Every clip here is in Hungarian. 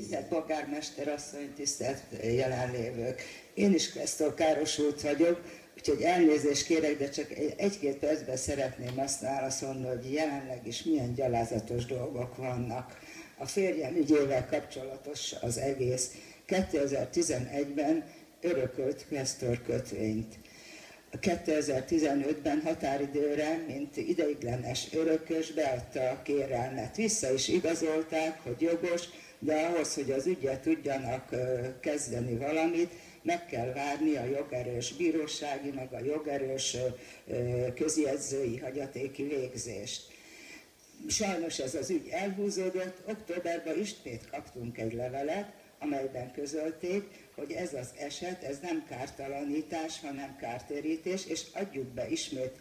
Tisztelt polgármester asszony, tisztelt jelenlévők! Én is kvesztorkárosult vagyok, úgyhogy elnézést kérek, de csak egy-két percben szeretném azt válaszolni, hogy jelenleg is milyen gyalázatos dolgok vannak. A férjem ügyével kapcsolatos az egész. 2011-ben örökölt kvesztor kötvényt. 2015-ben határidőre, mint ideiglenes örökös beadta a kérelmet. Vissza is igazolták, hogy jogos, de ahhoz, hogy az ügyet tudjanak kezdeni valamit, meg kell várni a jogerős bírósági, meg a jogerős közjegyzői hagyatéki végzést. Sajnos ez az ügy elhúzódott, októberben ismét kaptunk egy levelet, amelyben közölték, hogy ez az eset, ez nem kártalanítás, hanem kártérítés, és adjuk be ismét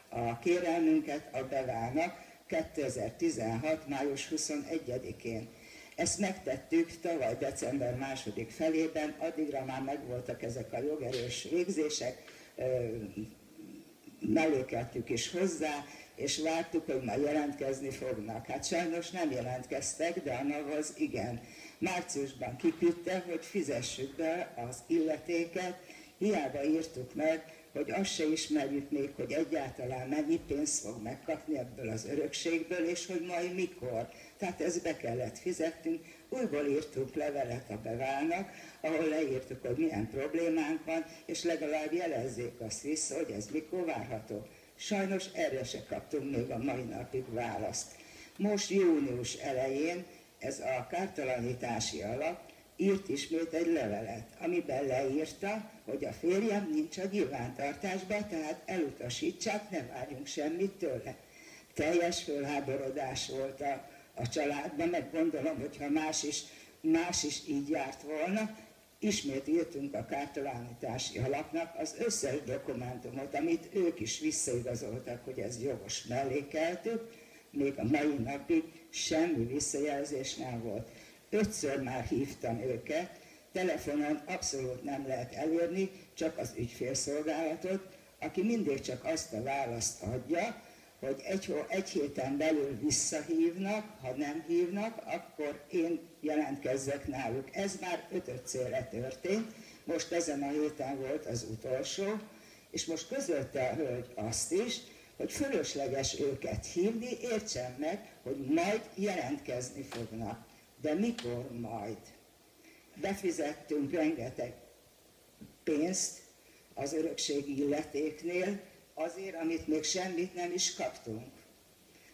a kérelmünket a bevának 2016. május 21-én. Ezt megtettük tavaly december második felében, addigra már megvoltak ezek a jogerős végzések, mellékeltük is hozzá, és vártuk, hogy már jelentkezni fognak. Hát sajnos nem jelentkeztek, de a NAV-hoz igen. Márciusban kiküldte, hogy fizessük be az illetéket, hiába írtuk meg, hogy azt se ismerjük még, hogy egyáltalán mennyi pénzt fog megkapni ebből az örökségből, és hogy majd mikor. Tehát ezt be kellett fizetnünk, újból írtunk levelet a bevának, ahol leírtuk, hogy milyen problémánk van, és legalább jelezzék azt vissza, hogy ez mikor várható. Sajnos erre se kaptunk még a mai napig választ. Most június elején ez a kártalanítási alap írt ismét egy levelet, amiben leírta, hogy a férjem nincs a nyilvántartásban, tehát elutasítsák, ne várjunk semmit tőle. Teljes fölháborodás volt a családban, meg gondolom, hogyha más is így járt volna. Ismét írtunk a kártalanítási alapnak az összes dokumentumot, amit ők is visszaigazoltak, hogy ez jogos, mellékeltük, még a mai napig semmi visszajelzés nem volt. 5-ször már hívtam őket, telefonon abszolút nem lehet elérni, csak az ügyfélszolgálatot, aki mindig csak azt a választ adja, hogy egy héten belül visszahívnak, ha nem hívnak, akkor én jelentkezzek náluk. Ez már 5-szörre történt, most ezen a héten volt az utolsó, és most közölte a hölgy azt is, hogy fölösleges őket hívni, értsen meg, hogy majd jelentkezni fognak. De mikor majd? Befizettünk rengeteg pénzt az örökségi illetéknél, azért, amit még semmit nem is kaptunk.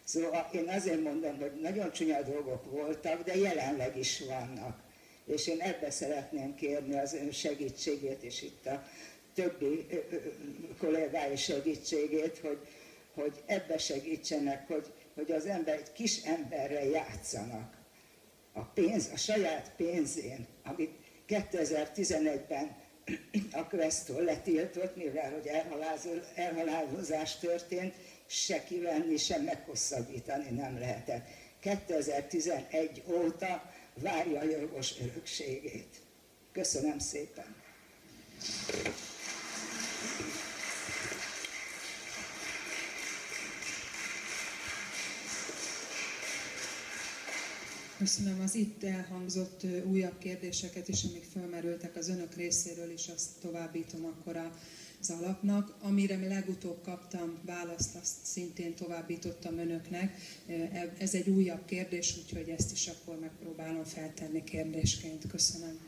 Szóval én azért mondom, hogy nagyon csúnya dolgok voltak, de jelenleg is vannak. És én ebbe szeretném kérni az ön segítségét, és itt a többi kollégái segítségét, hogy ebbe segítsenek, hogy az ember egy kis emberrel játszanak. A saját pénzén, amit 2011-ben a kvesztor letiltott, mivel hogy elhalálozás történt, se kivenni, se meghosszabbítani nem lehetett. 2011 óta várja a jogos örökségét. Köszönöm szépen! Köszönöm az itt elhangzott újabb kérdéseket is, amik felmerültek az önök részéről, és azt továbbítom akkor az alapnak. Amire mi legutóbb kaptam választ, azt szintén továbbítottam önöknek. Ez egy újabb kérdés, úgyhogy ezt is akkor megpróbálom feltenni kérdésként. Köszönöm.